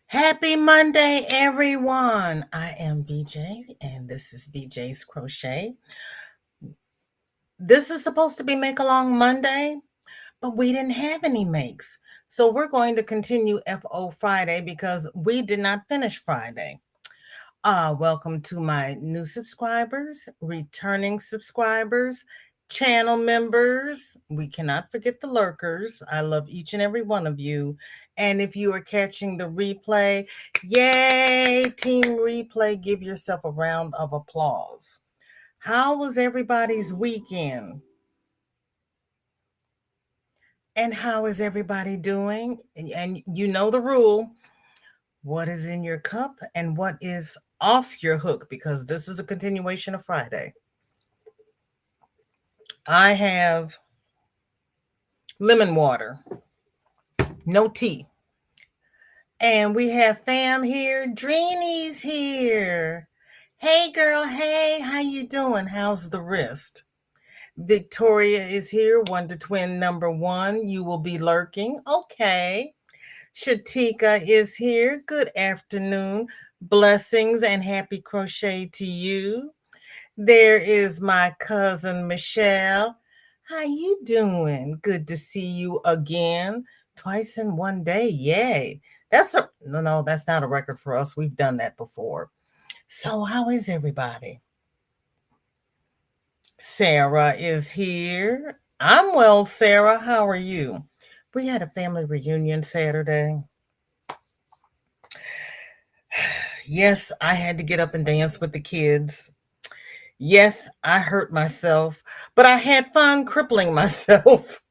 Happy Monday, everyone. I am VJ, and this is VJ's Crochet. This is supposed to be Make Along Monday, but we didn't have any makes. So we're going to continue FO Friday because we did not finish Friday. Welcome to my new subscribers, returning subscribers, channel members. We cannot forget the lurkers. I love each and every one of you. And if you are catching the replay, yay, Team Replay, give yourself a round of applause. How was everybody's weekend? And how is everybody doing? And you know the rule. What is in your cup and what is off your hook, because this is a continuation of Friday. I have lemon water, no tea. And we have fam here. Dreenie's here. Hey girl, hey, how you doing? How's the wrist? Victoria is here, Wonder Twin number 1. You will be lurking. Okay. Shatika is here. Good afternoon. Blessings and happy crochet to you. There is my cousin Michelle. How you doing? Good to see you again. Twice in one day. Yay. That's not a record for us. We've done that before. So how is everybody? Sarah is here. I'm well, Sarah. How are you? We had a family reunion Saturday. Yes, I had to get up and dance with the kids. Yes, I hurt myself, but I had fun crippling myself.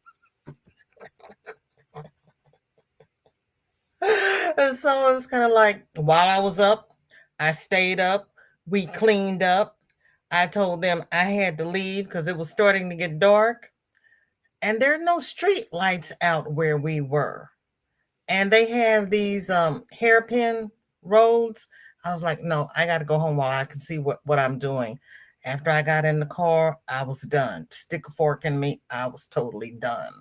And so it was kind of like while I was up, I stayed up, we cleaned up. I told them I had to leave because it was starting to get dark, and there are no street lights out where we were. And they have these hairpin roads. I was like, no, I got to go home while I can see what I'm doing. After I got in the car, I was done. Stick a fork in me, I was totally done.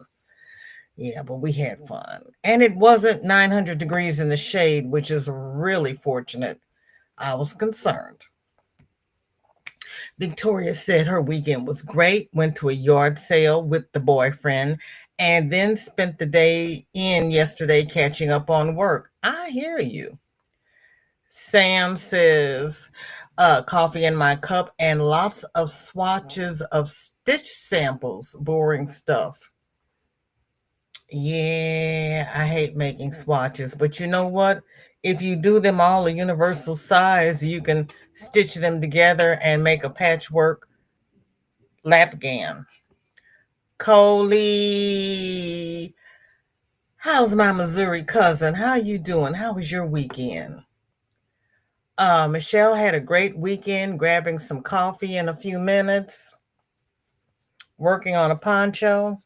Yeah, but we had fun. And it wasn't 900 degrees in the shade, which is really fortunate. I was concerned. Victoria said her weekend was great, went to a yard sale with the boyfriend, and then spent the day in yesterday catching up on work. I hear you. Sam says, coffee in my cup and lots of swatches of stitch samples. Boring stuff. Yeah, I hate making swatches, but you know what? If you do them all a universal size, you can stitch them together and make a patchwork lapgan. Coley, how's my Missouri cousin? How you doing? How was your weekend? Michelle had a great weekend, grabbing some coffee in a few minutes, working on a poncho.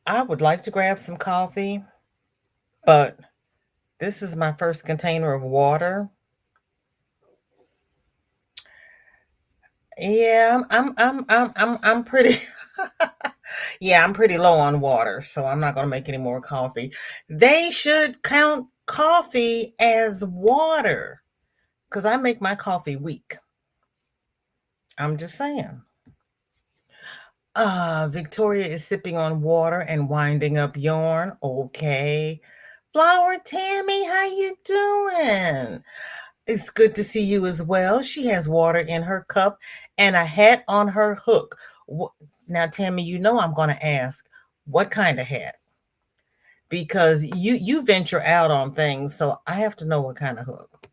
I would like to grab some coffee, but this is my first container of water. Yeah, I'm pretty. Yeah, I'm pretty low on water, so I'm not going to make any more coffee. They should count coffee as water because I make my coffee weak. I'm just saying. Victoria is sipping on water and winding up yarn. Okay. Flower Tammy, how you doing? It's good to see you as well. She has water in her cup and a hat on her hook. Now, Tammy, you know I'm going to ask, what kind of hat? Because you venture out on things, so I have to know what kind of hook.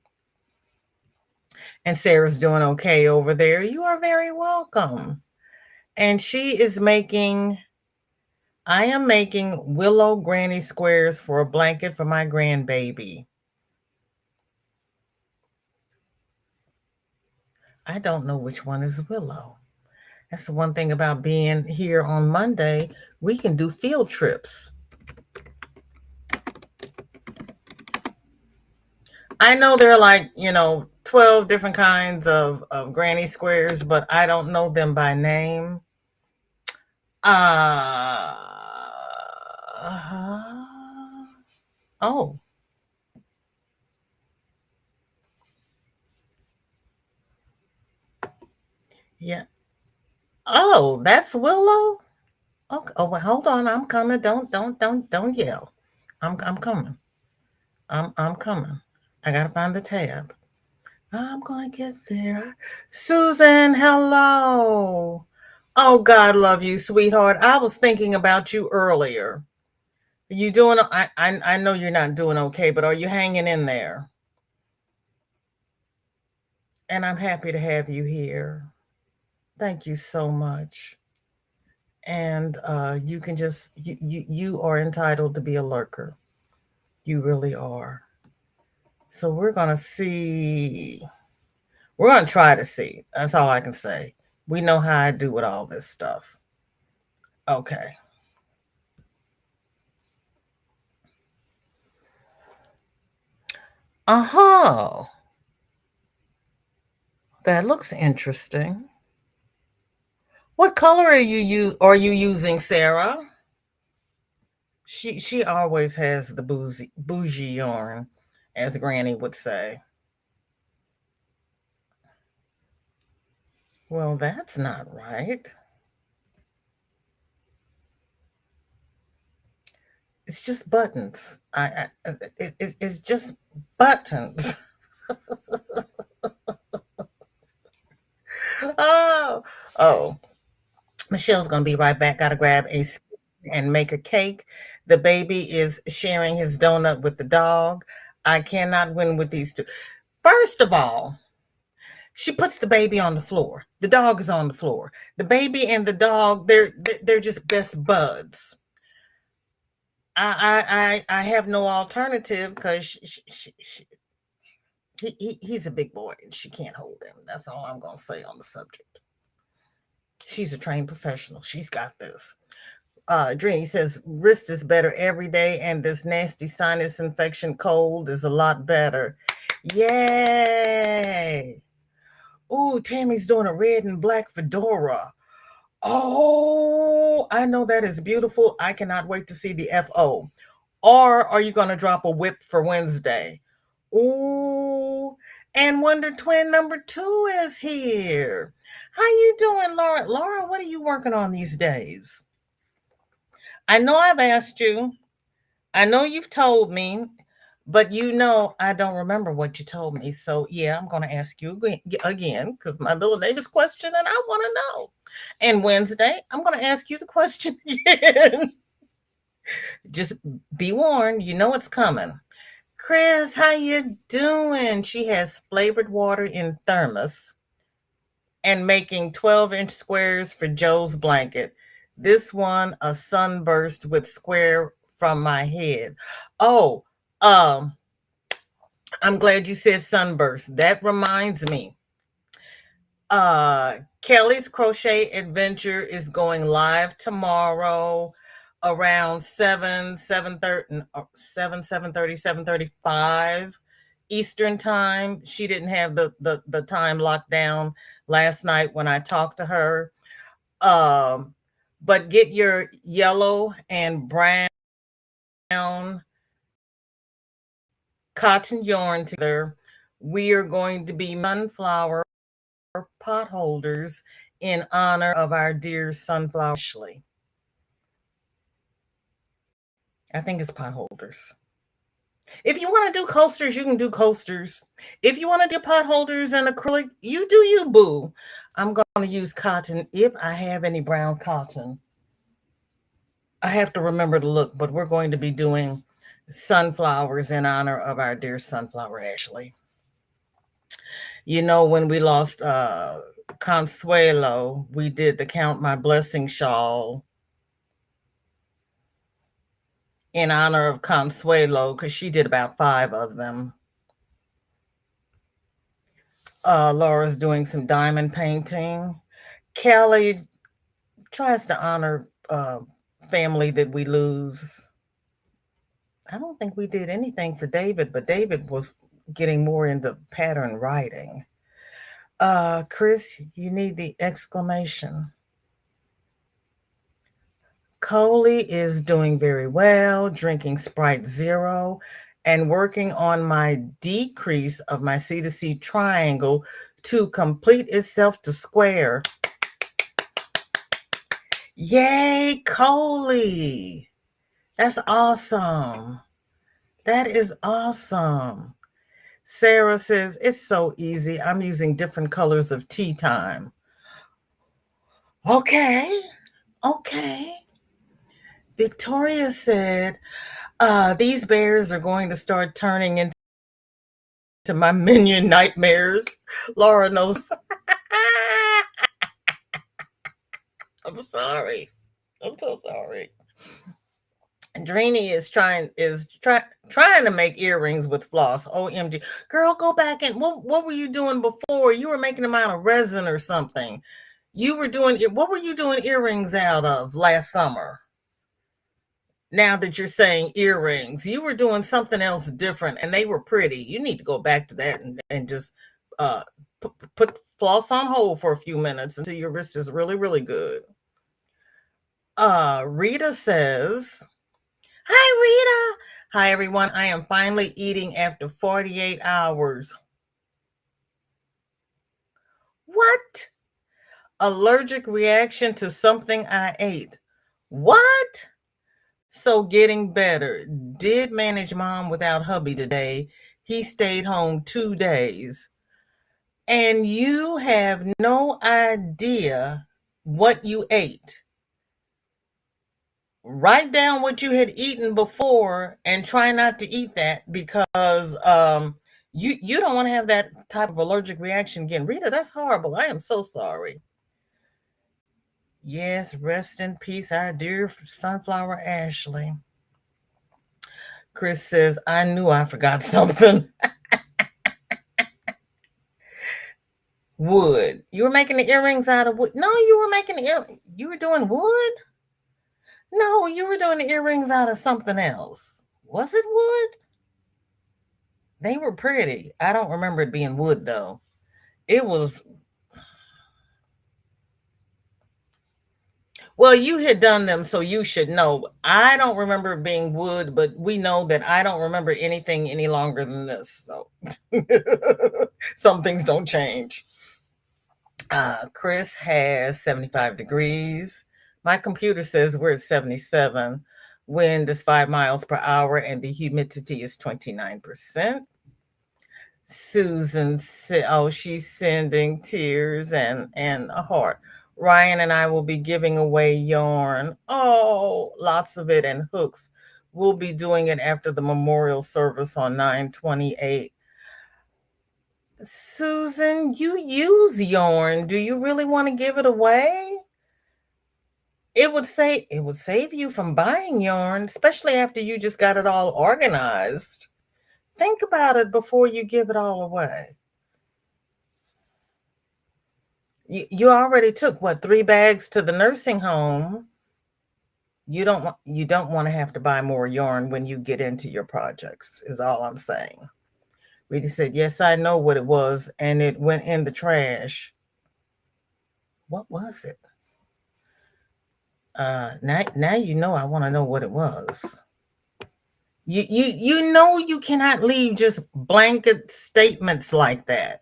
And Sarah's doing okay over there. You are very welcome. And I am making willow granny squares for a blanket for my grandbaby. I don't know which one is willow. That's the one thing about being here on Monday. We can do field trips. I know there are 12 different kinds of granny squares, but I don't know them by name. Uh, Oh, yeah. Oh, that's Willow? Okay. Oh, well, hold on. I'm coming. Don't yell. I'm coming. I'm coming. I gotta find the tab. I'm gonna get there. Susan, hello. Oh, God love you, sweetheart. I was thinking about you earlier. You doing? I know you're not doing okay, but are you hanging in there? And I'm happy to have you here. Thank you so much. And you can just you are entitled to be a lurker. You really are. So we're gonna see. We're gonna try to see. That's all I can say. We know how I do with all this stuff. Okay. Uh-huh. That looks interesting. What color are you using, Sarah? She always has the bougie yarn, as Granny would say. Well, that's not right. It's just buttons. It's just buttons. Oh, oh. Michelle's gonna be right back. Gotta grab a and make a cake. The baby is sharing his donut with the dog. I cannot win with these two. First of all, she puts the baby on the floor. The dog is on the floor. The baby and the dog, they're just best buds. I have no alternative because he's a big boy and she can't hold him. That's all I'm gonna say on the subject. She's a trained professional. She's got this. Drini says wrist is better every day, and this nasty sinus infection cold is a lot better. Yay! Ooh, Tammy's doing a red and black fedora. Oh, I know that is beautiful. I cannot wait to see the FO. Or are you going to drop a whip for Wednesday? Ooh, and Wonder Twin number two is here. How you doing, Laura? Laura, what are you working on these days? I know I've asked you. I know you've told me, but you know I don't remember what you told me. So yeah, I'm going to ask you again because my Bill Davis question, and I want to know. And Wednesday, I'm going to ask you the question again. Just be warned. You know it's coming. Chris, how you doing? She has flavored water in thermos and making 12-inch squares for Joe's blanket. This one a sunburst with square from my head. Oh, um, I'm glad you said sunburst. That reminds me. Kelly's Crochet Adventure is going live tomorrow around 7:30, 7:35 Eastern time. She didn't have the time locked down last night when I talked to her. Um, but get your yellow and brown cotton yarn together. We are going to be sunflower pot holders in honor of our dear sunflower Ashley. I think it's pot holders. If you want to do coasters, you can do coasters. If you want to do pot holders and acrylic, you do you, boo. I'm going to use cotton if I have any brown cotton. I have to remember to look, but we're going to be doing sunflowers in honor of our dear sunflower Ashley. You know, when we lost Consuelo, we did the Count My Blessing shawl in honor of Consuelo because she did about 5 of them. Laura's doing some diamond painting. Kelly tries to honor family that we lose. I don't think we did anything for David, but David was getting more into pattern writing. Chris, you need the exclamation. Coley is doing very well, drinking Sprite Zero and working on my decrease of my C to C triangle to complete itself to square. Yay, Coley. That's awesome. That is awesome. Sarah says, it's so easy. I'm using different colors of tea time. Okay. Okay. Victoria said, these bears are going to start turning into my minion nightmares. Laura knows. I'm sorry. I'm so sorry. Drini is trying to make earrings with floss. OMG. Girl, go back and what were you doing before? You were making them out of resin or something. You were doing what were you doing earrings out of last summer? Now that you're saying earrings, you were doing something else different and they were pretty. You need to go back to that and just uh put floss on hold for a few minutes until your wrist is really, really good. Rita says, hi, Rita. Hi, everyone. I am finally eating after 48 hours. What? Allergic reaction to something I ate. What? So getting better. Did manage mom without hubby today. He stayed home 2 days. And you have no idea what you ate. Write down what you had eaten before and try not to eat that because you don't want to have that type of allergic reaction again. Rita, that's horrible. I am so sorry. Yes, rest in peace, our dear Sunflower Ashley. Chris says, I knew I forgot something. Wood. You were making the earrings out of wood. No, you were making you were doing wood? No, you were doing the earrings out of something else. Was it wood? They were pretty. I don't remember it being wood though. It was, well, you had done them, so you should know. I don't remember it being wood, but we know that I don't remember anything any longer than this. So some things don't change. Chris has 75 degrees. My computer says we're at 77. Wind is 5 miles per hour and the humidity is 29%. Susan said, oh, she's sending tears and a heart. Ryan and I will be giving away yarn. Oh, lots of it and hooks. We'll be doing it after the memorial service on 9/28. Susan, you use yarn. Do you really want to give it away? It would save you from buying yarn, especially after you just got it all organized. Think about it before you give it all away. You already took what, 3 bags to the nursing home. You don't want to have to buy more yarn when you get into your projects, is all I'm saying. Rita said, yes, I know what it was, and it went in the trash. What was it? Now you know I want to know what it was. You know you cannot leave just blanket statements like that.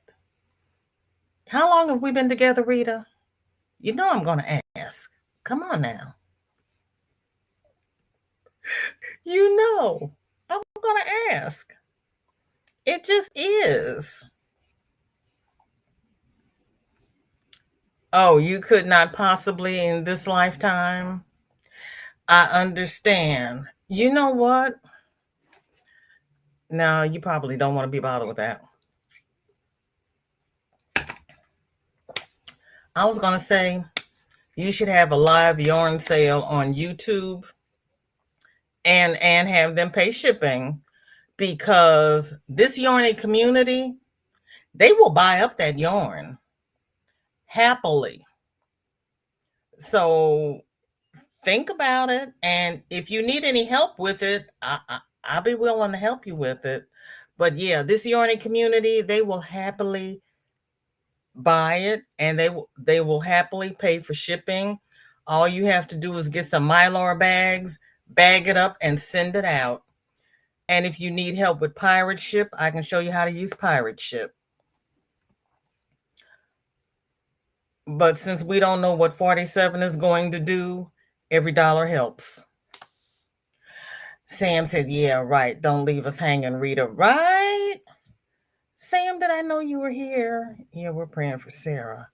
How long have we been together, Rita? You know I'm going to ask. Come on now. You know I'm going to ask. It just is. Oh, you could not possibly in this lifetime? I understand. You know what? No, you probably don't want to be bothered with that. I was going to say you should have a live yarn sale on YouTube and have them pay shipping, because this yarny community, they will buy up that yarn happily. So think about it, and if you need any help with it, I'll be willing to help you with it. But yeah, this yarny community, they will happily buy it, and they will happily pay for shipping. All you have to do is get some Mylar bags, bag it up, and send it out. And if you need help with Pirate Ship, I can show you how to use Pirate Ship. But since we don't know what 47 is going to do, every dollar helps. Sam says, yeah, right. Don't leave us hanging, Rita. Right? Sam, did I know you were here? Yeah, we're praying for Sarah.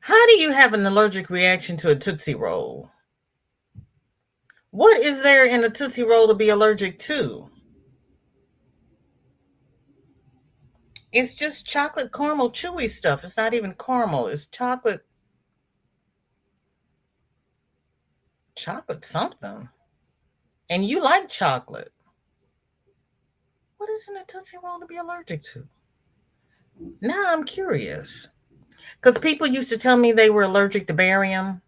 How do you have an allergic reaction to a Tootsie Roll? What is there in a Tootsie Roll to be allergic to? It's just chocolate caramel chewy stuff. It's not even caramel. It's chocolate something. And you like chocolate. What is in a Tootsie Roll to be allergic to? Now I'm curious. Because people used to tell me they were allergic to barium.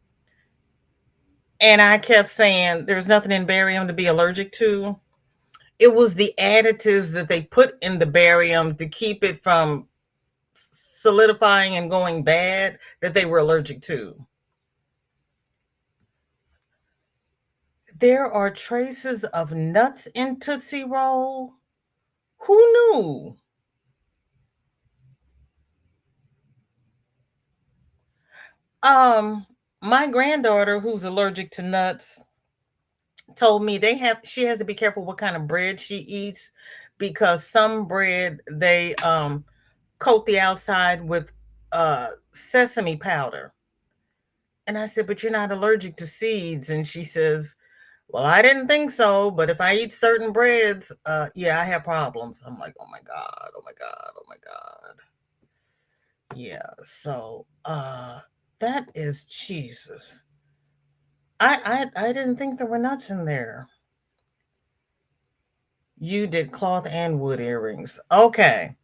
And I kept saying there's nothing in barium to be allergic to. It was the additives that they put in the barium to keep it from solidifying and going bad that they were allergic to. There are traces of nuts in Tootsie Roll. Who knew? Um, my granddaughter, who's allergic to nuts, told me she has to be careful what kind of bread she eats because some bread they coat the outside with sesame powder. And I said, but you're not allergic to seeds. And she says, well, I didn't think so, but if I eat certain breads, yeah, I have problems. I'm like, oh my God, oh my God, oh my God. Yeah, so that is Jesus. I didn't think there were nuts in there. You did cloth and wood earrings. Okay.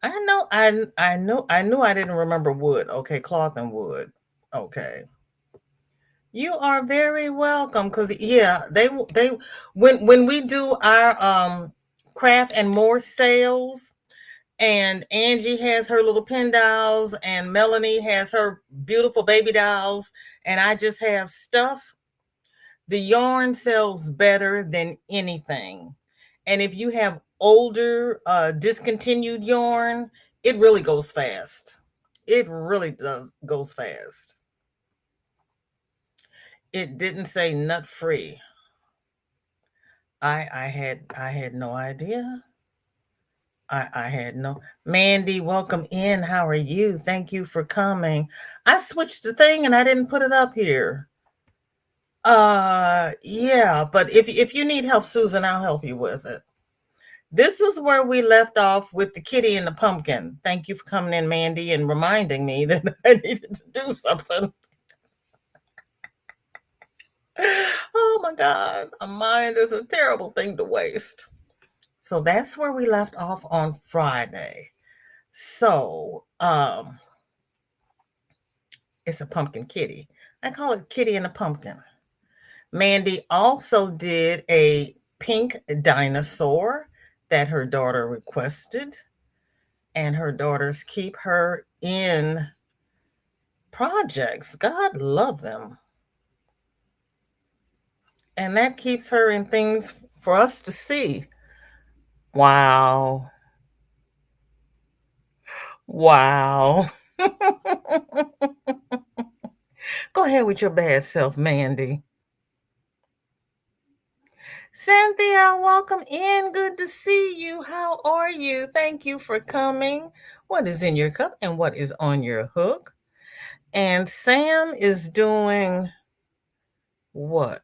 I knew I didn't remember wood. Okay, cloth and wood. Okay. You are very welcome. Cause yeah, they when we do our craft and more sales, and Angie has her little pin dolls, and Melanie has her beautiful baby dolls, and I just have stuff. The yarn sells better than anything. And if you have older, discontinued yarn, it really goes fast. It really does goes fast. It didn't say nut free. I had no idea. I had no Mandy, welcome in. How are you? Thank you for coming. I switched the thing and I didn't put it up here. Yeah, but if you need help, Susan, I'll help you with it. This is where we left off with the kitty and the pumpkin. Thank you for coming in, Mandy, and reminding me that I needed to do something. Oh my God, a mind is a terrible thing to waste. So that's where we left off on Friday. So, it's a pumpkin kitty. I call it Kitty and a Pumpkin. Mandy also did a pink dinosaur that her daughter requested, and her daughters keep her in projects. God love them. And that keeps her in things for us to see. Wow. Wow. Go ahead with your bad self, Mandy. Cynthia, welcome in. Good to see you. How are you? Thank you for coming. What is in your cup and what is on your hook? And Sam is doing what?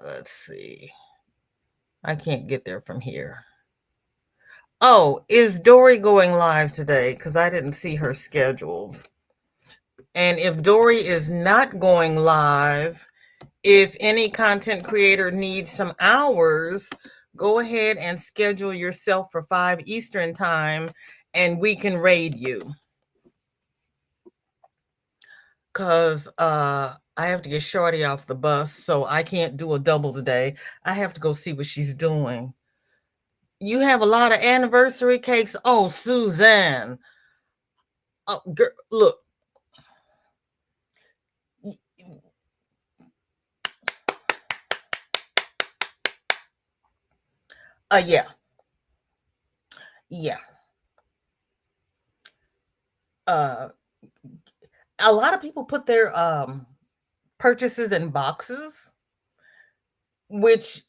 Let's see. I can't get there from here. Oh, is Dory going live today? Because I didn't see her scheduled. And if Dory is not going live, if any content creator needs some hours, go ahead and schedule yourself for 5 Eastern time and we can raid you. because I have to get Shorty off the bus, so I can't do a double today. I have to go see what she's doing. You have a lot of anniversary cakes. Oh, Suzanne. Oh, girl, look. Yeah, yeah. Uh, a lot of people put their purchases in boxes, which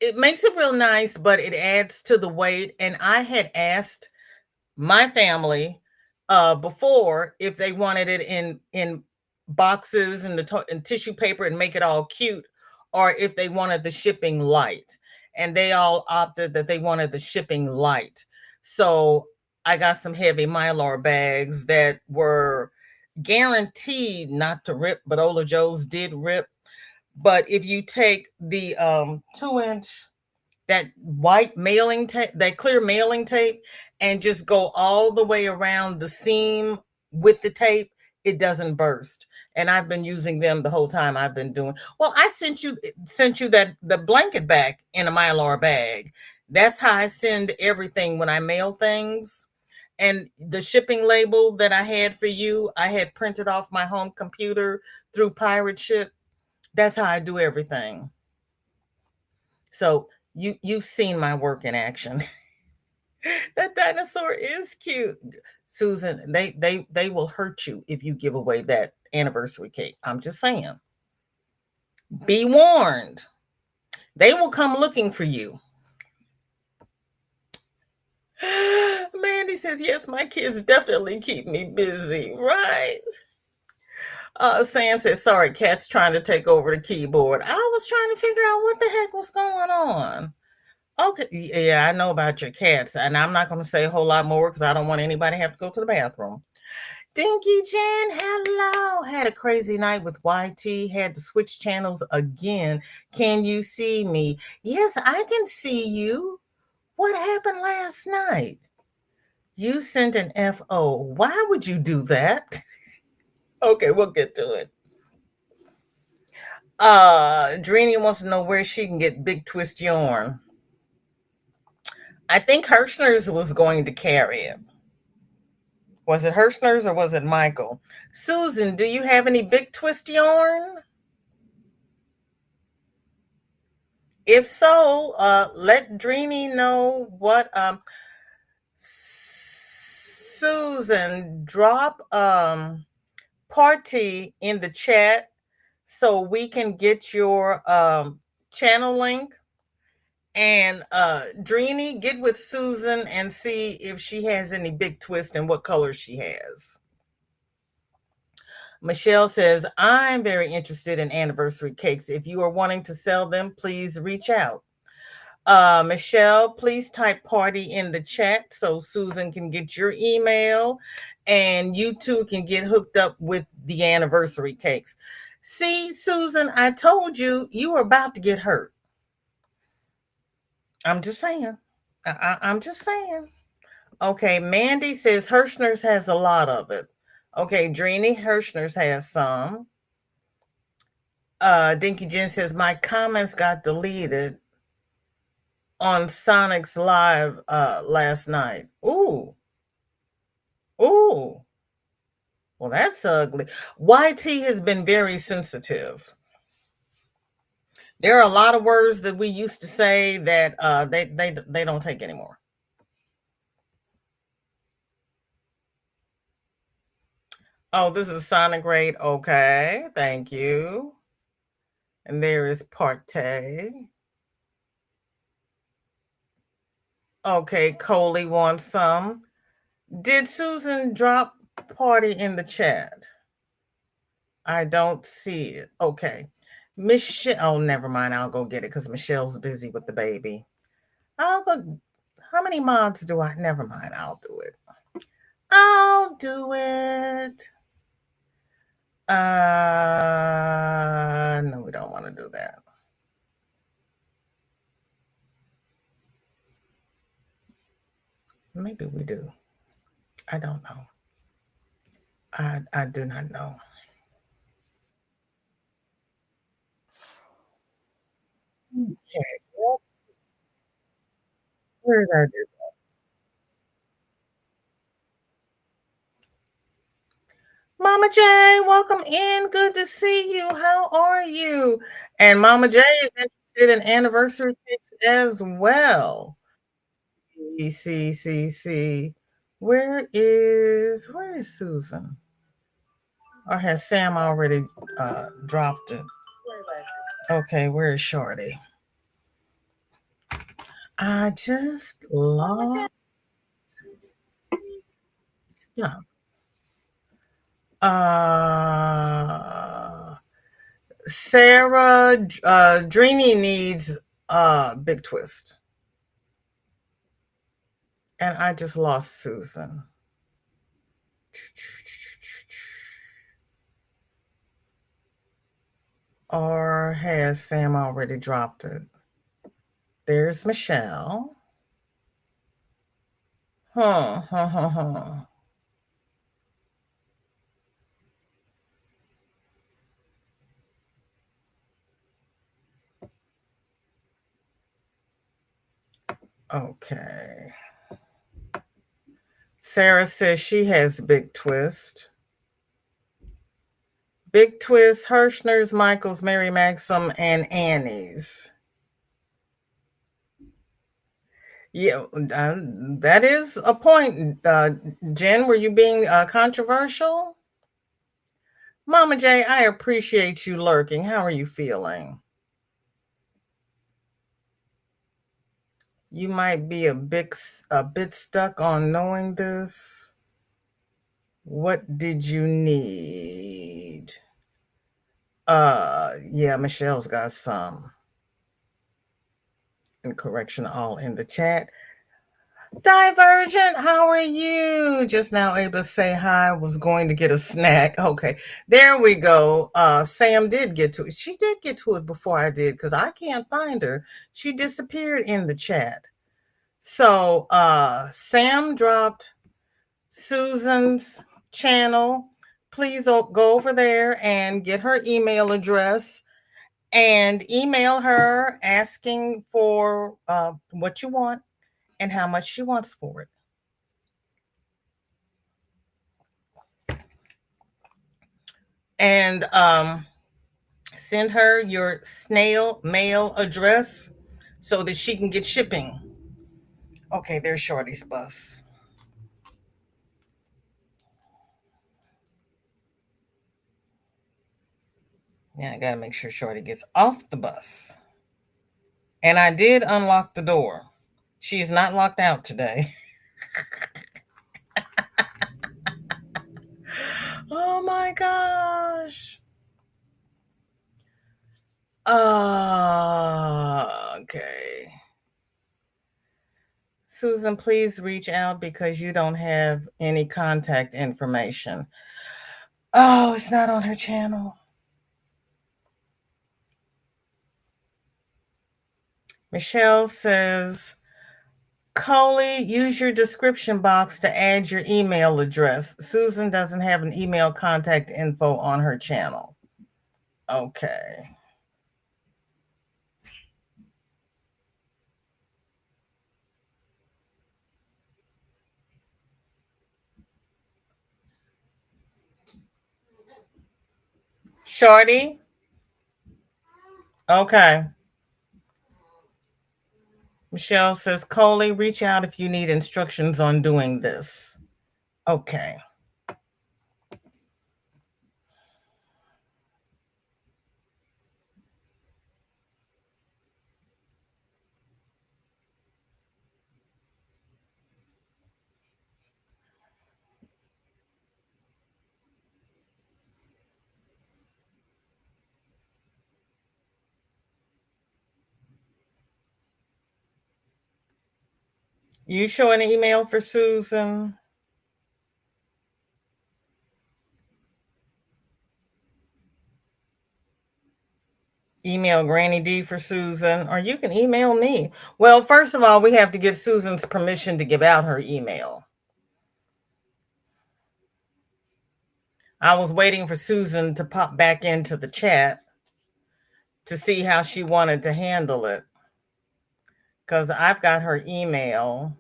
it makes it real nice, but it adds to the weight. And I had asked my family before if they wanted it in boxes and in tissue paper and make it all cute, or if they wanted the shipping light, and they all opted that they wanted the shipping light. So I got some heavy mylar bags that were guaranteed not to rip, but Ola Joe's did rip. But if you take the 2-inch, that white mailing tape, that clear mailing tape, and just go all the way around the seam with the tape, it doesn't burst. And I've been using them the whole time I've been doing. Well, I sent you that the blanket back in a mylar bag. That's how I send everything when I mail things. And the shipping label that I had for you, I had printed off my home computer through Pirate Ship. That's how I do everything. So you've seen my work in action. That dinosaur is cute. Susan, they will hurt you if you give away that anniversary cake. I'm just saying. Be warned. They will come looking for you. Mandy says, yes, my kids definitely keep me busy, right? Sam says, sorry, cat's trying to take over the keyboard. I was trying to figure out what the heck was going on. Okay, yeah, I know about your cats, and I'm not going to say a whole lot more because I don't want anybody to have to go to the bathroom. Dinky Jen, hello. Had a crazy night with YT. Had to switch channels again. Can you see me? Yes, I can see you. What happened last night? You sent an FO. Why would you do that? Okay, we'll get to it. Drini wants to know where she can get big twist yarn. I think Hirschner's was going to carry it. Was it Hirschner's or was it Michael? Susan, do you have any big twist yarn? If so, let Dreamy know what. Susan, drop party in the chat so we can get your channel link. And Dreamy, get with Susan and see if she has any big twist and what color she has. Michelle says, I'm very interested in anniversary cakes. If you are wanting to sell them, please reach out. Michelle, please type party in the chat so Susan can get your email and you two can get hooked up with the anniversary cakes. See, Susan, I told you you were about to get hurt. I'm just saying. I'm just saying. Okay, Mandy says Hirschner's has a lot of it. Okay, Drini, Hirschner's has some. Dinky Jen says my comments got deleted on Sonic's live last night. Ooh. Well, that's ugly. YT has been very sensitive. There are a lot of words that we used to say that they don't take anymore. Oh, this is Sonic Raid. Okay, thank you. And there is Partey. Okay, Coley wants some. Did Susan drop party in the chat? I don't see it. Okay. Michelle, oh, never mind. I'll go get it because Michelle's busy with the baby. I'll go. How many mods do I? Never mind. I'll do it. I'll do it. No, we don't want to do that. Maybe we do. I don't know. I do not know. Okay, where's our dear Mama J? Welcome in. Good to see you. How are you? And Mama J is interested in anniversary cakes as well. See. Where is Susan? Or has Sam already dropped it? Okay, where is Shorty? I just lost stuff. Uh Sarah Drini needs Big Twist. And I just lost Susan. Or has Sam already dropped it? There's Michelle. Huh. Okay. Sarah says she has Big Twist. Big Twist, Hirschner's, Michael's, Mary Maxim, and Annie's. Yeah, that is a point. Jen, were you being controversial? Mama J, I appreciate you lurking. How are you feeling? You might be a bit stuck on knowing this. What did you need? Yeah, Michelle's got some. And correction all in the chat. Divergent, how are you? Just now able to say hi. Was going to get a snack. Okay, there we go. Sam did get to it. She did get to it before I did because I can't find her. She disappeared in the chat. So Sam dropped Susan's channel. Please go over there and get her email address and email her asking for what you want and how much she wants for it. And send her your snail mail address so that she can get shipping. Okay, there's Shorty's bus. Yeah, I gotta make sure Shorty gets off the bus. And I did unlock the door. She is not locked out today. Oh my gosh. Okay. Susan, please reach out because you don't have any contact information. Oh, it's not on her channel. Michelle says, Coley, use your description box to add your email address. Susan doesn't have an email contact info on her channel. Okay. Shorty? Okay. Michelle says, Coley, reach out if you need instructions on doing this. Okay. You show an email for Susan? Email Granny D for Susan, or you can email me. Well, first of all, we have to get Susan's permission to give out her email. I was waiting for Susan to pop back into the chat. to see how she wanted to handle it. Because I've got her email,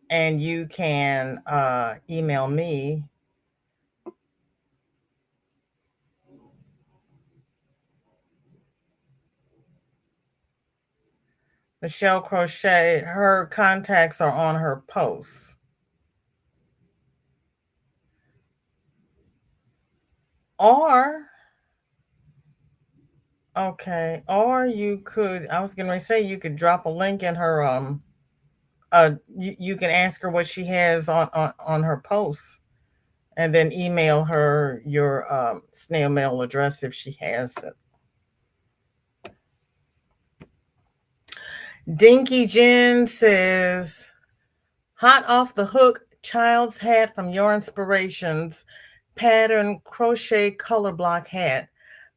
and you can email me. Michelle Crochet, her contacts are on her posts. Or, okay, or you could, I was going to say, you could drop a link in her, you can ask her what she has on her posts, and then email her your snail mail address if she has it. Dinky Jen says, hot off the hook, child's hat from Your Inspirations, pattern crochet color block hat.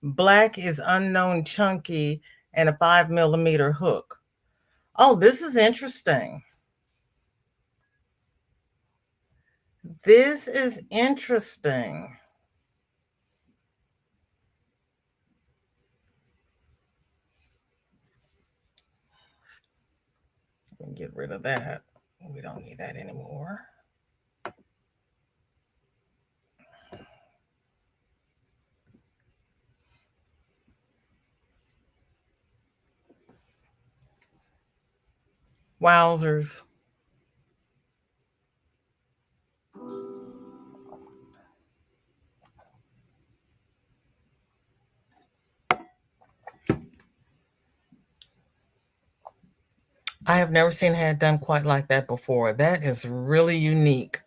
Black is unknown chunky and a 5 millimeter hook. Oh, this is interesting. This is interesting. Let me get rid of that. We don't need that anymore. Wowzers. I have never seen a hat done quite like that before. That is really unique.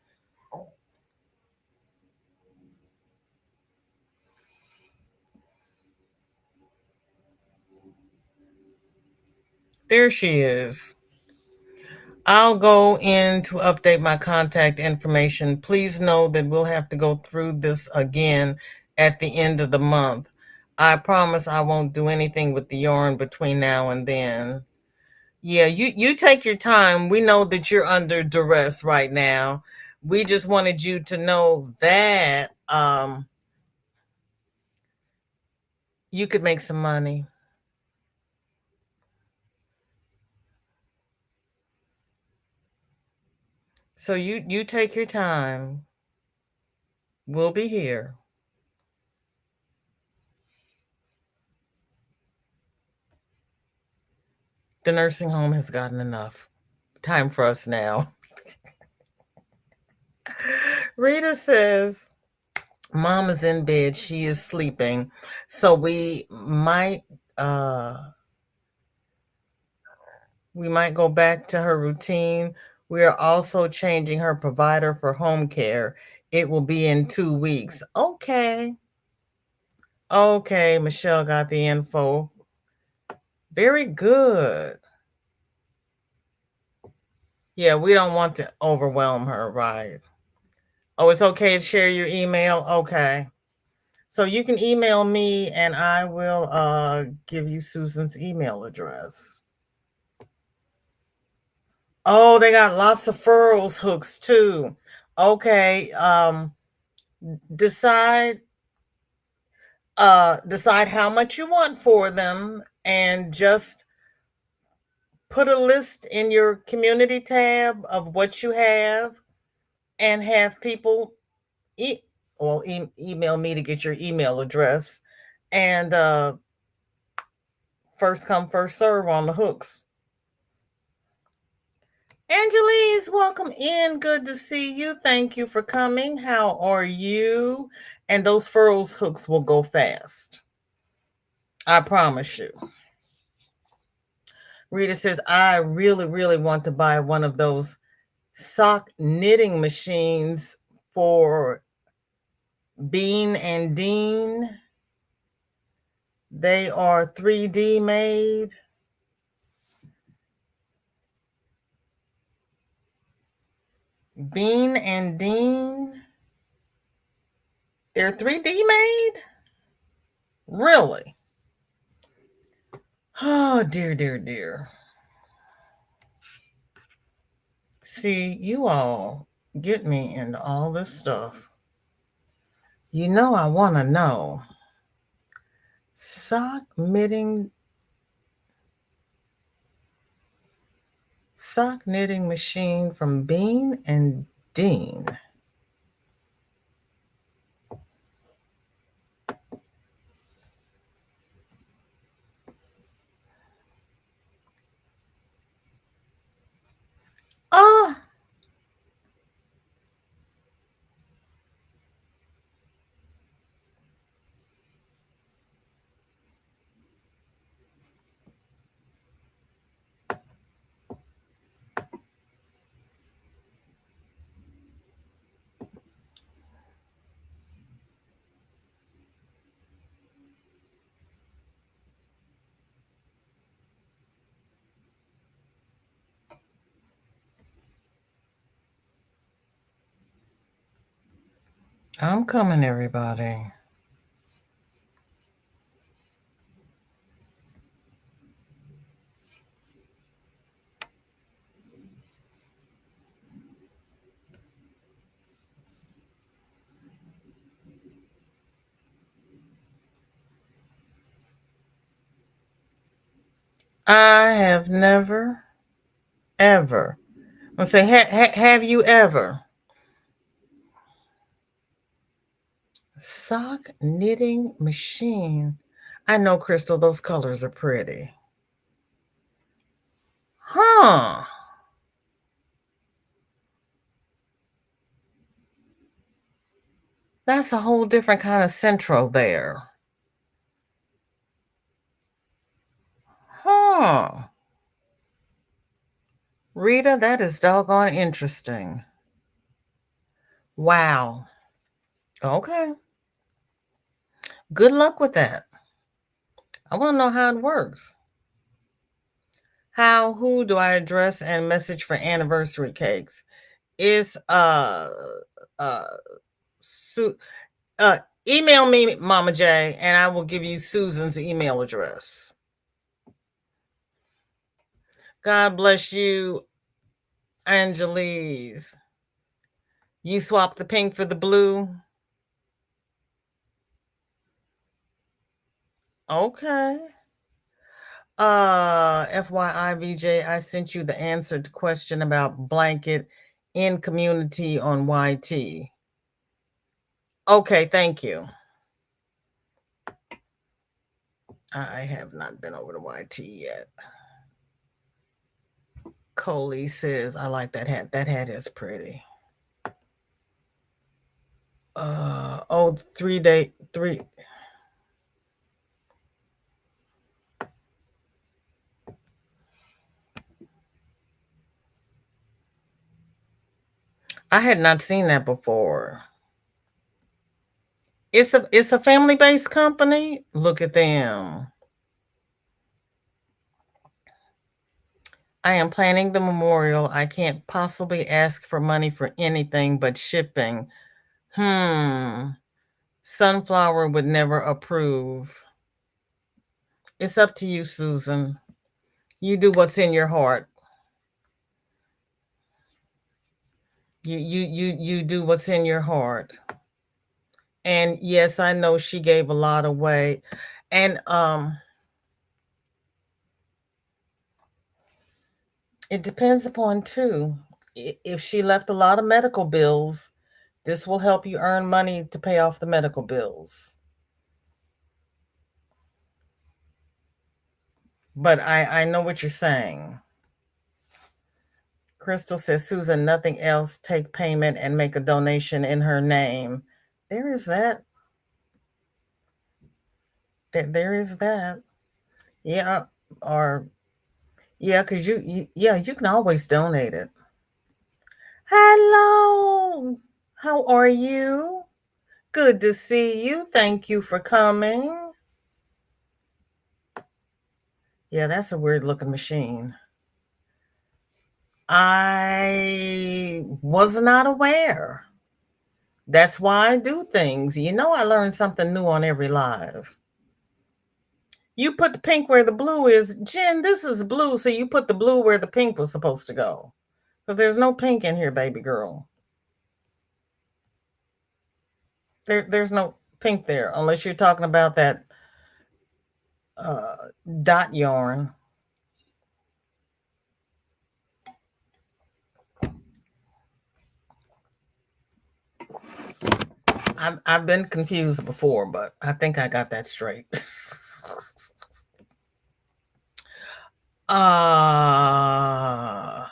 There she is. I'll go in to update my contact information. Please know that we'll have to go through this again at the end of the month. I promise I won't do anything with the yarn between now and then. Yeah, you take your time. We know that you're under duress right now. We just wanted you to know that you could make some money. So you take your time. We'll be here. The nursing home has gotten enough. Time for us now. Rita says, Mom is in bed. She is sleeping. So uh we might go back to her routine. We are also changing her provider for home care. It will be in 2 weeks. Okay. Okay, Michelle got the info. Very good. Yeah, we don't want to overwhelm her, right? Oh, it's okay to share your email? Okay. So you can email me and I will give you Susan's email address. Oh, they got lots of furls hooks too. Okay. Decide decide how much you want for them and just put a list in your community tab of what you have and have people e- email me to get your email address and first come first serve on the hooks. Angelise, welcome in. Good to see you. Thank you for coming. How are you? And those furls hooks will go fast. I promise you. Rita says, I really, really want to buy one of those sock knitting machines for Bean and Dean. They are 3D made. Bean and Dean. They're 3D made? Really? Oh, dear, dear, dear. See, you all get me into all this stuff. You know I want to know. Sock knitting machine from Bean and Dean. Oh, I'm coming, everybody. I have never, ever. I'm say, have you ever? Sock knitting machine. I know, Crystal, those colors are pretty. Huh. That's a whole different kind of central there. Huh. Rita, that is doggone interesting. Wow. Okay. Good luck with that. I want to know how it works. Who do I address and message for anniversary cakes? Is uh Su- uh email me, Mama J, and I will give you Susan's email address. God bless you, Angelise. You swap the pink for the blue. Okay. FYI, VJ, I sent you the answered question about blanket in community on YT. Okay, thank you. I have not been over to YT yet. Coley says, I like that hat. That hat is pretty. Oh, 3 day, three. I had not seen that before. It's a family-based company. Look at them. I am planning the memorial. I can't possibly ask for money for anything but shipping. Sunflower would never approve. It's up to you, Susan. You do what's in your heart. You do what's in your heart. And yes, I know she gave a lot away. And it depends upon too. If she left a lot of medical bills, this will help you earn money to pay off the medical bills. But I know what you're saying. Crystal says, Susan, nothing else. Take payment and make a donation in her name. There is that. There is that. Yeah. Or yeah, because you can always donate it. Hello. How are you? Good to see you. Thank you for coming. Yeah, that's a weird looking machine. I was not aware. That's why I do things. I learn something new on every live. You put the pink where the blue is. Jen, this is blue, so you put the blue where the pink was supposed to go. Because there's no pink in here, baby girl. There's no pink there, unless you're talking about that uh, dot yarn. I've been confused before, but I think I got that straight. uh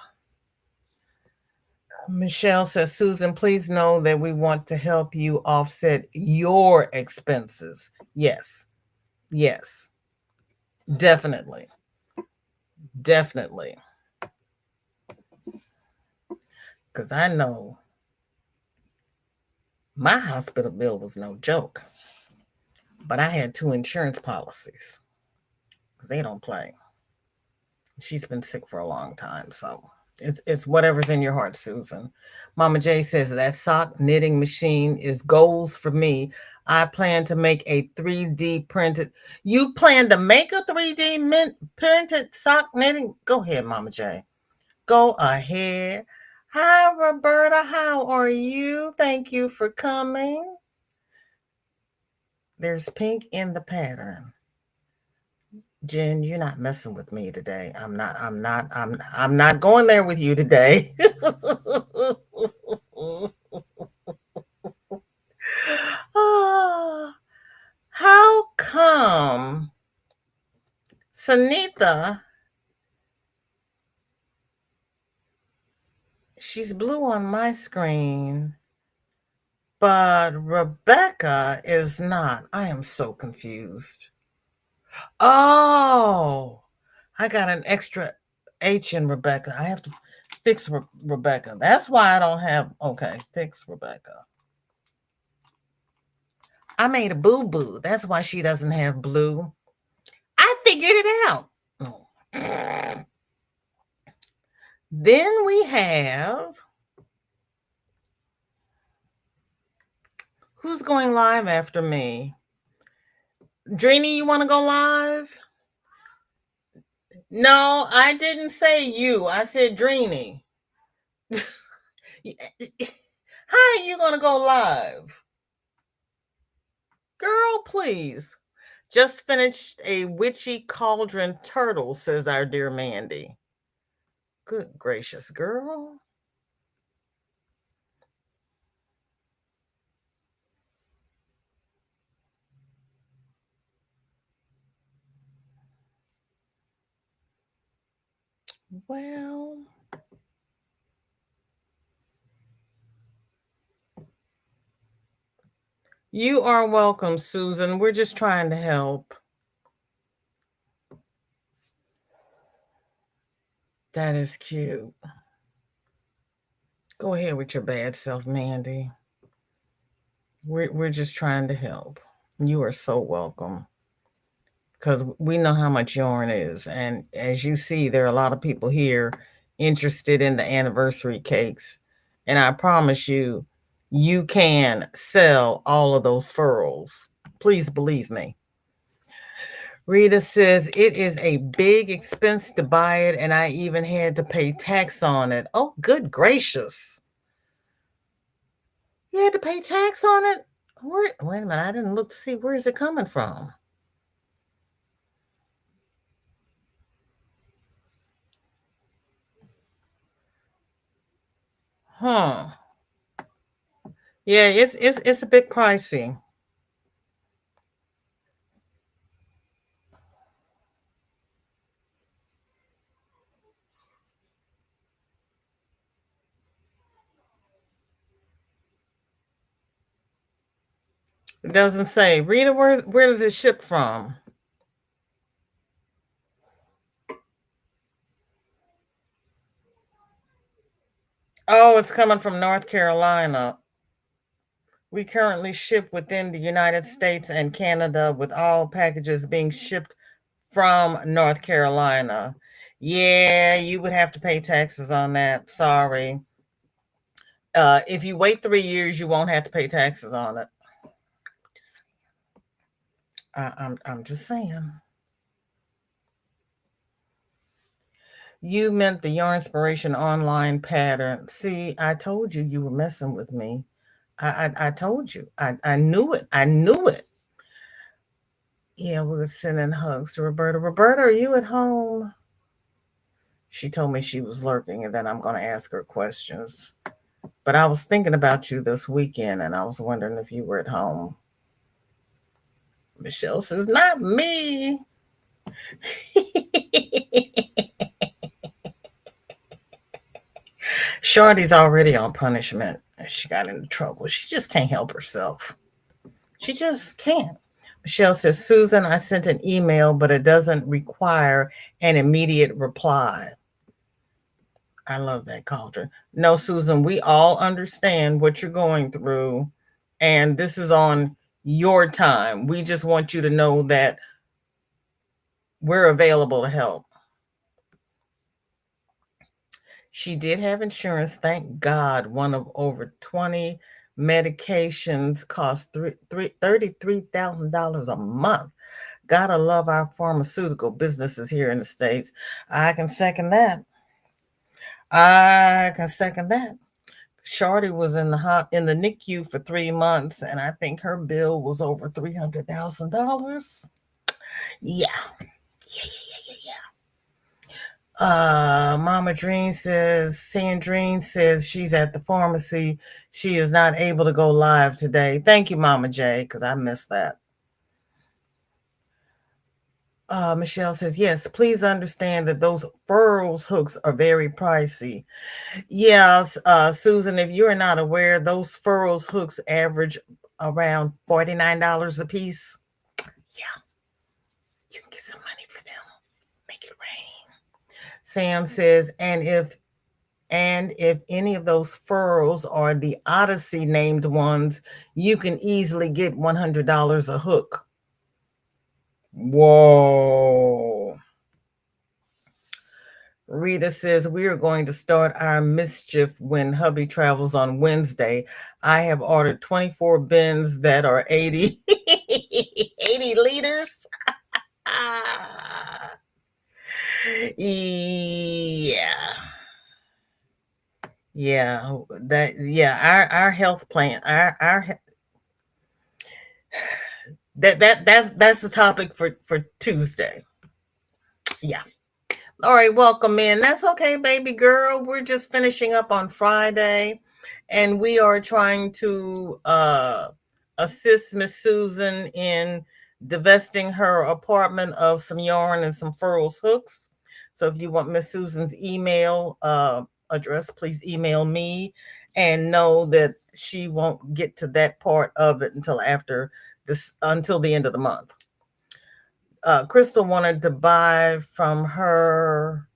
Michelle says, Susan, please know that we want to help you offset your expenses. Yes, yes, definitely, definitely. Because I know my hospital bill was no joke, but I had two insurance policies because they don't play. She's been sick for a long time, so it's whatever's in your heart, Susan. Mama J says that sock knitting machine is goals for me. I plan to make a 3D printed. You plan to make a 3D printed sock knitting? Go ahead, Mama J. Go ahead. Hi, Roberta. How are you? Thank you for coming. There's pink in the pattern. Jen, you're not messing with me today. I'm not going there with you today. Oh, how come Sanitha, she's blue on my screen, but Rebecca is not? I am so confused. Oh, I got an extra H in Rebecca. I have to fix Rebecca. That's why I don't have. Okay, fix Rebecca. I made a boo boo. That's why she doesn't have blue. I figured it out. Oh. Then we have, who's going live after me? Drini, you want to go live? No, I didn't say you. I said Drini. How are you going to go live? Girl, please. Just finished a witchy cauldron turtle, says our dear Mandy. Good gracious, girl. Well, you are welcome, Susan. We're just trying to help. That is cute. Go ahead with your bad self, Mandy. We're just trying to help. You are so welcome. Because we know how much yarn is. And as you see, there are a lot of people here interested in the anniversary cakes. And I promise you, you can sell all of those furls. Please believe me. Rita says it is a big expense to buy it, and I even had to pay tax on it. Oh, good gracious. You had to pay tax on it? Wait a minute, I didn't look to see where is it coming from. Huh. Yeah, it's a bit pricey. It doesn't say. Rita, where does it ship from? Oh, it's coming from North Carolina. We currently ship within the United States and Canada, with all packages being shipped from North Carolina. Yeah, you would have to pay taxes on that. Sorry. If you wait 3 years, you won't have to pay taxes on it. I'm just saying. You meant the Yarn Inspiration online pattern. See, I told you you were messing with me. I told you. I knew it. I knew it. Yeah, we were sending hugs to Roberta. Roberta, are you at home? She told me she was lurking and then I'm going to ask her questions. But I was thinking about you this weekend and I was wondering if you were at home. Michelle says, not me. Shorty's already on punishment. She got into trouble. She just can't help herself. She just can't. Michelle says, Susan, I sent an email, but it doesn't require an immediate reply. I love that, Cauldron. No, Susan, we all understand what you're going through, and this is on your time. We just want you to know that we're available to help. She did have insurance, thank God. One of over 20 medications cost $33,000 a month. Gotta love our pharmaceutical businesses here in the States. I can second that. I can second that. Shorty was in the NICU for 3 months, and I think her bill was over $300,000. Yeah, yeah, yeah, yeah, yeah. Mama Dream says, Sandrine says she's at the pharmacy. She is not able to go live today. Thank you, Mama J, because I missed that. Michelle says, yes, please understand that those furls hooks are very pricey. Yes, Susan, if you're not aware, those furls hooks average around $49 a piece. Yeah, you can get some money for them. Make it rain. Sam says, and if any of those furls are the Odyssey named ones, you can easily get $100 a hook. Whoa. Rita says, we are going to start our mischief when hubby travels on Wednesday. I have ordered 24 bins that are 80, 80 liters. Yeah. Our health plan, our that's the topic for Tuesday. Yeah. All right, welcome in. That's okay, baby girl. We're just finishing up on Friday, and we are trying to assist Miss Susan in divesting her apartment of some yarn and some furls hooks. So if you want Miss Susan's email address, please email me, and know that she won't get to that part of it until the end of the month. Crystal wanted to buy from her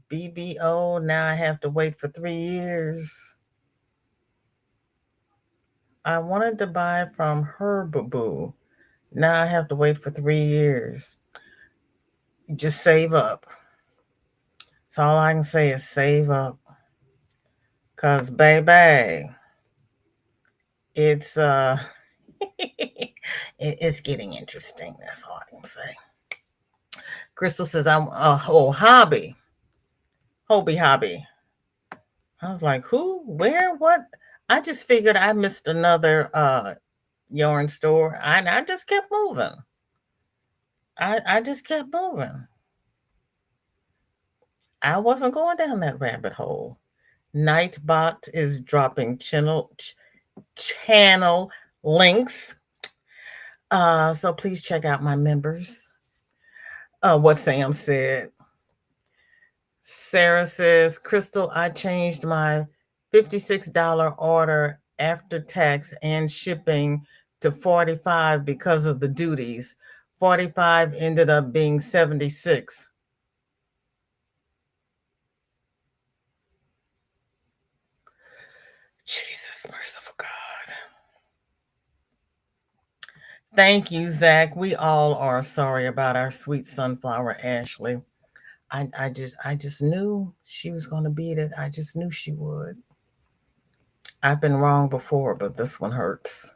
BBO. Now I have to wait for 3 years. I wanted to buy from her boo. Now I have to wait for 3 years. Just save up. So all I can say is save up. Cause baby, it's it's getting interesting. That's all I can say. Crystal says I'm hobby. Hobby. I was like, who? Where? What? I just figured I missed another yarn store. I just kept moving. I just kept moving. I wasn't going down that rabbit hole. Nightbot is dropping channel links. So please check out my members. What Sam said. Sarah says, Crystal, I changed my $56 order after tax and shipping to 45 because of the duties. 45 ended up being 76. Jesus, merciful God. Thank you, Zach. We all are sorry about our sweet sunflower, Ashley. I just knew she was going to beat it. I just knew she would. I've been wrong before, but this one hurts.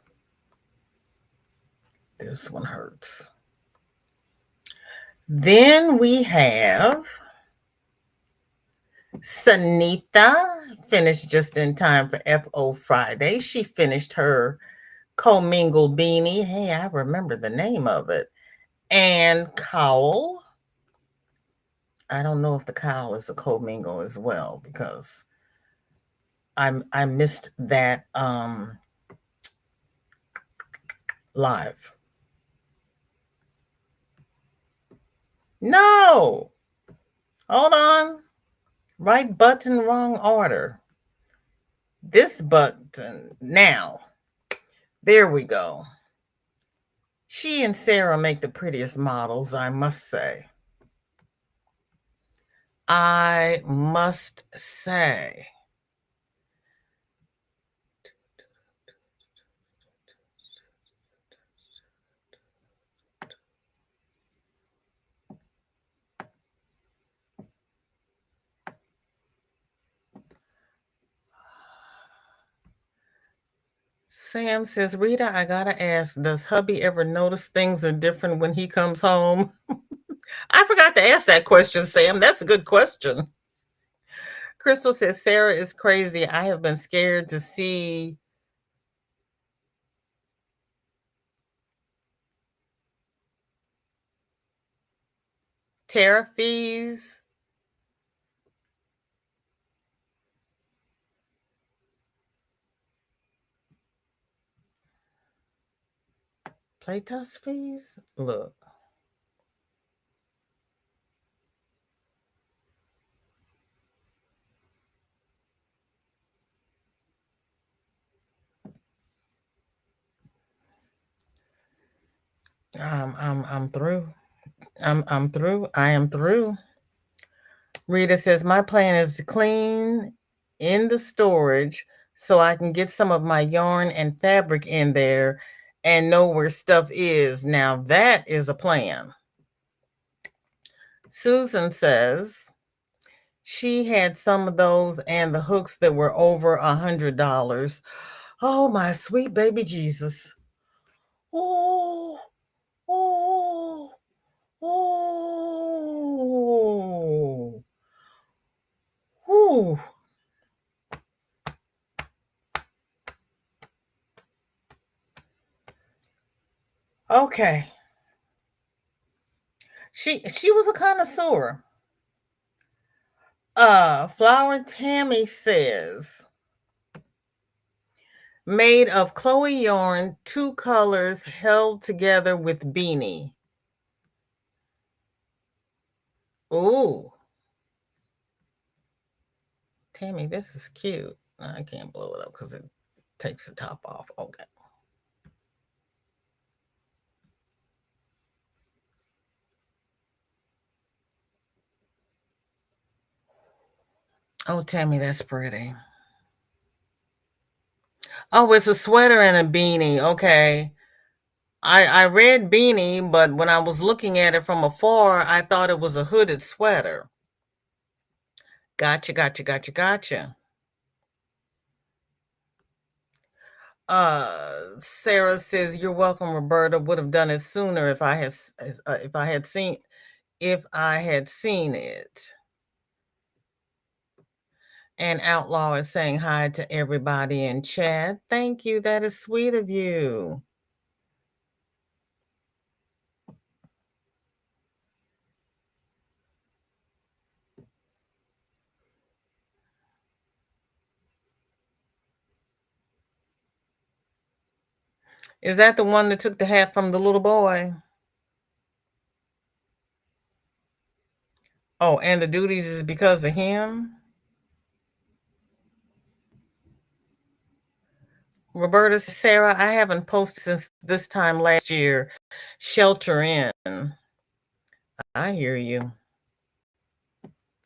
This one hurts. Then we have Sanita, finished just in time for FO Friday. She finished her commingle beanie. Hey, I remember the name of it. And cowl. I don't know if the cowl is a commingle as well because I missed that live. No. Hold on. Right button, wrong order. This button. Now. There we go. She and Sarah make the prettiest models, I must say. I must say. Sam says, Rita, I gotta ask, does hubby ever notice things are different when he comes home? I forgot to ask that question, Sam. That's a good question. Crystal says, Sarah is crazy. I have been scared to see tariff fees. Playtest fees? Look. I'm through. I'm through. I am through. Rita says, my plan is to clean in the storage so I can get some of my yarn and fabric in there and know where stuff is. Now that is a plan. Susan says she had some of those and the hooks that were over $100. Oh, my sweet baby Jesus. Oh, oh, oh. Whew. Okay. She was a connoisseur. Flower Tammy says, made of Chloe yarn, 2 colors held together with beanie. Ooh. Tammy, this is cute. I can't blow it up because it takes the top off. Okay. Oh, Tammy, that's pretty. Oh, it's a sweater and a beanie. Okay. I read beanie, but when I was looking at it from afar, I thought it was a hooded sweater. Gotcha, gotcha, gotcha, gotcha. Sarah says, you're welcome, Roberta. Would have done it sooner if I had seen it. And Outlaw is saying hi to everybody in chat. Thank you. That is sweet of you. Is that the one that took the hat from the little boy? Oh, and the duties is because of him? Roberta, Sarah, I haven't posted since this time last year. Shelter in. I hear you.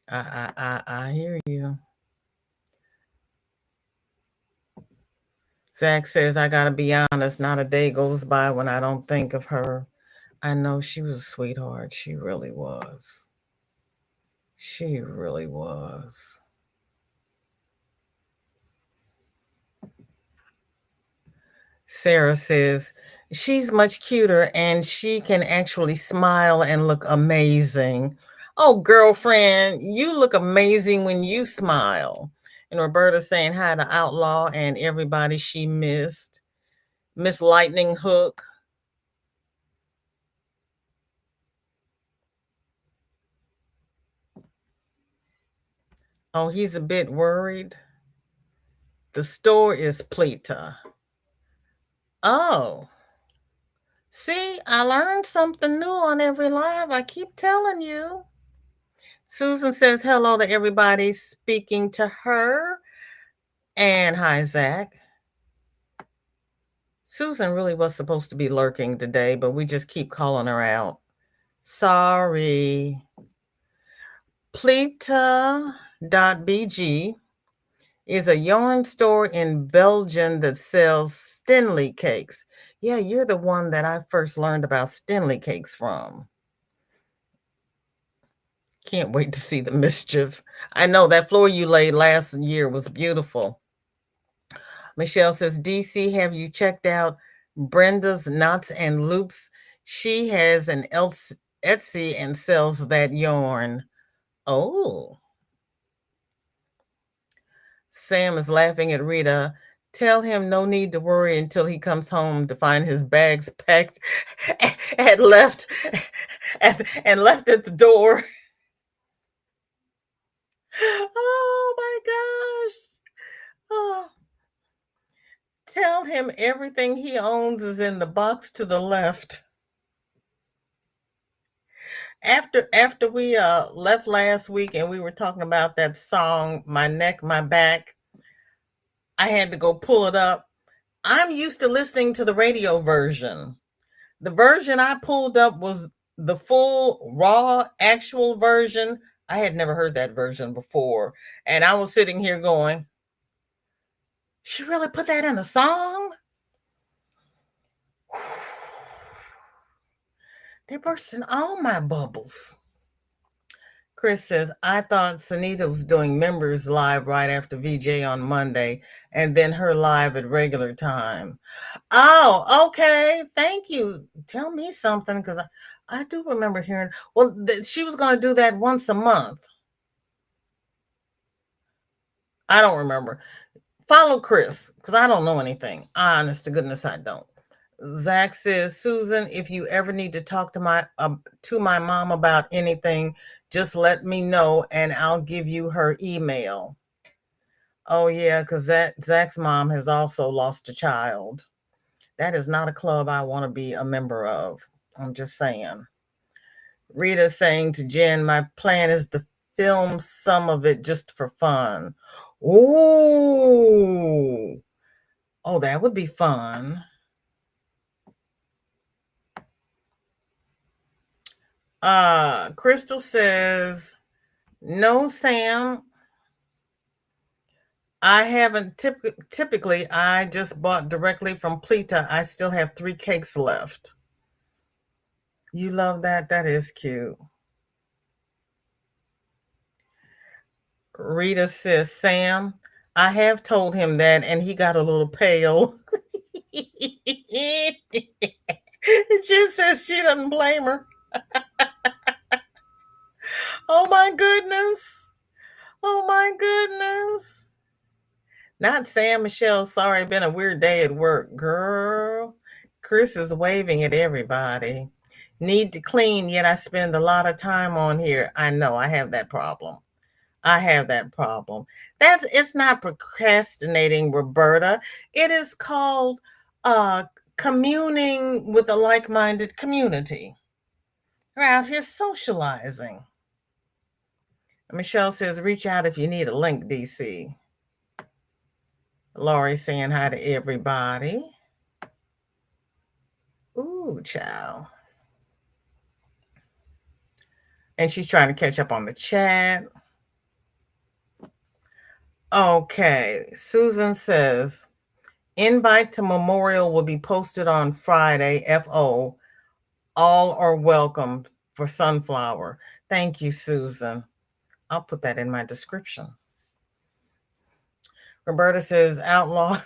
I hear you. Zach says, I gotta be honest, not a day goes by when I don't think of her. I know she was a sweetheart. She really was. She really was. Sarah says, she's much cuter and she can actually smile and look amazing. Oh, girlfriend, you look amazing when you smile. And Roberta saying hi to Outlaw and everybody she missed. Miss Lightning Hook. Oh, he's a bit worried. The store is Plita. Oh, see, I learned something new on every live. I keep telling you. Susan says hello to everybody speaking to her. And hi, Zach. Susan really was supposed to be lurking today, but we just keep calling her out. Sorry. Plita.bg is a yarn store in Belgium that sells Stenley cakes. Yeah, you're the one that I first learned about Stenley cakes from. Can't wait to see the mischief. I know that floor you laid last year was beautiful. Michelle says, DC, have you checked out Brenda's Knots and Loops? She has an Etsy and sells that yarn. Oh. Sam is laughing at Rita. Tell him no need to worry until he comes home to find his bags packed and left and left at the door. Oh my gosh. Oh. Tell him everything he owns is in the box to the left. After we left last week and we were talking about that song, My Neck, My Back, I had to go pull it up. I'm used to listening to the radio version. The version I pulled up was the full raw actual version. I had never heard that version before. And I was sitting here going, she really put that in a song? They're bursting all my bubbles. Chris says, I thought Sunita was doing members live right after VJ on Monday and then her live at regular time. Oh, okay. Thank you. Tell me something because I do remember hearing, well, she was going to do that once a month. I don't remember. Follow Chris because I don't know anything. Honest to goodness, I don't. Zach says, Susan, if you ever need to talk to my mom about anything, just let me know and I'll give you her email. Oh yeah, because Zach's mom has also lost a child. That is not a club I want to be a member of. I'm just saying. Rita saying to Jen, my plan is to film some of it just for fun. Ooh. Oh, that would be fun. Crystal says, no, Sam. I haven't typically, I just bought directly from Plita. I still have 3 cakes left. You love that? That is cute. Rita says, Sam, I have told him that and he got a little pale. She says she doesn't blame her. Oh my goodness. Oh my goodness. Not Sam, Michelle. Sorry, been a weird day at work. Girl, Chris is waving at everybody. Need to clean, yet I spend a lot of time on here. I know I have that problem. I have that problem. It's not procrastinating, Roberta. It is called uh communing with a like-minded community. We're out here socializing. Michelle says, reach out if you need a link, DC. Laurie saying hi to everybody. Ooh, child. And she's trying to catch up on the chat. Okay. Susan says, invite to memorial will be posted on Friday, FO. All are welcome for Sunflower. Thank you, Susan. I'll put that in my description. Roberta says, outlaw.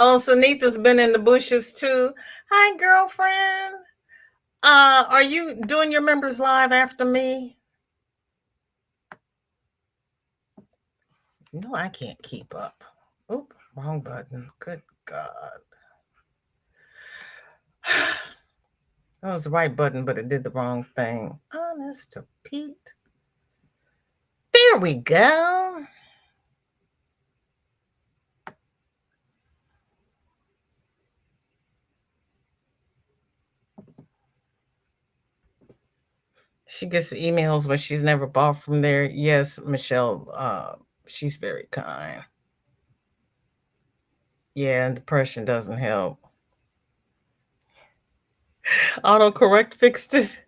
Oh, Sunita's been in the bushes too. Hi, girlfriend. Are you doing your members live after me? No, I can't keep up. Oop, wrong button. Good God. That was the right button, but it did the wrong thing. Oh Mr. Pete. There we go. She gets the emails, but she's never bought from there. Yes, Michelle, she's very kind. Yeah, and depression doesn't help. Autocorrect fixed it.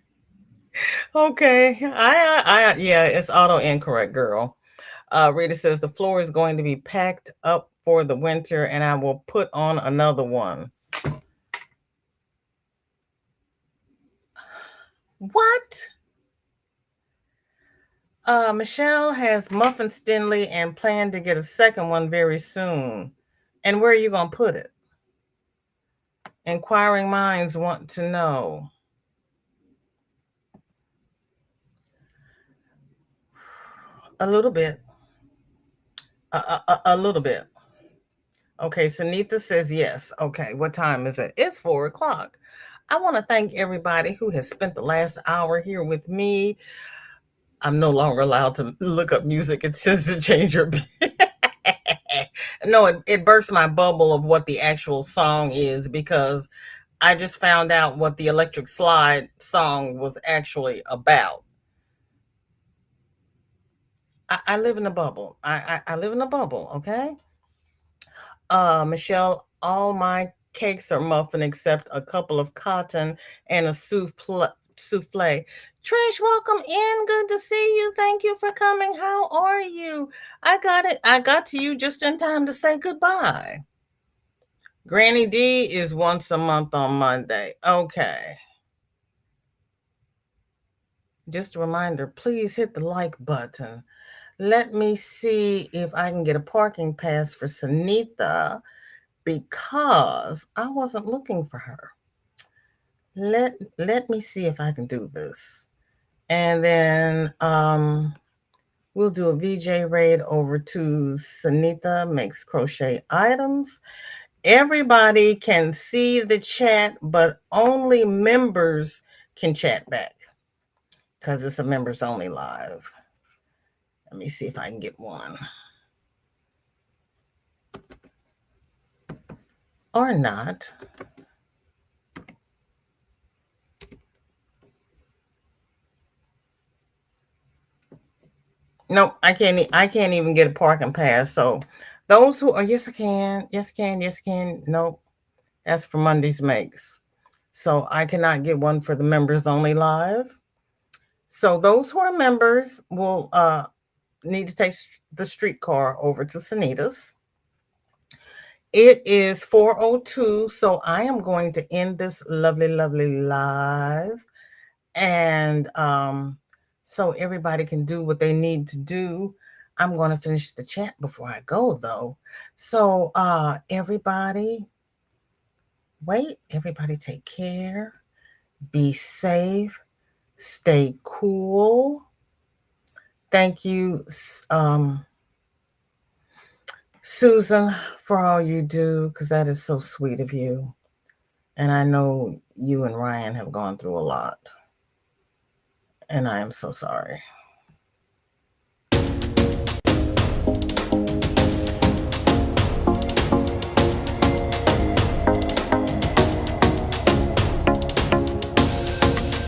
Okay. Yeah, it's auto incorrect, girl. Rita says the floor is going to be packed up for the winter and I will put on another one. What? Michelle has Muffin Stinley and plan to get a second one very soon. And where are you going to put it? Inquiring minds want to know. A little bit. A little bit. Okay, Sunitha says yes. Okay, what time is it? It's 4 o'clock. I want to thank everybody who has spent the last hour here with me. I'm no longer allowed to look up music. It says to change your. No, it burst my bubble of what the actual song is because I just found out what the Electric Slide song was actually about. I live in a bubble. I live in a bubble. Okay. Michelle, all my cakes are muffin except a couple of cotton and a souffle. Trish, welcome in. Good to see you. Thank you for coming. How are you? I got it. I got to you just in time to say goodbye. Granny D is once a month on Monday. Okay. Just a reminder, please hit the like button. Let me see if I can get a parking pass for Sunitha because I wasn't looking for her. Let me see if I can do this. And then we'll do a VJ raid over to Sunitha Makes Crochet Items. Everybody can see the chat, but only members can chat back because it's a members only live. Let me see if I can get one. Or not. Nope, I can't even get a parking pass. So those who are yes I can, yes I can, yes I can. Nope. That's for Monday's makes. So I cannot get one for the members only live. So those who are members will need to take the streetcar over to Sunita's. It is 4:02, so I am going to end this lovely, lovely live. And so everybody can do what they need to do. I'm going to finish the chat before I go, though. So everybody, everybody take care. Be safe. Stay cool. Thank you, Susan, for all you do, because that is so sweet of you. And I know you and Ryan have gone through a lot. And I am so sorry.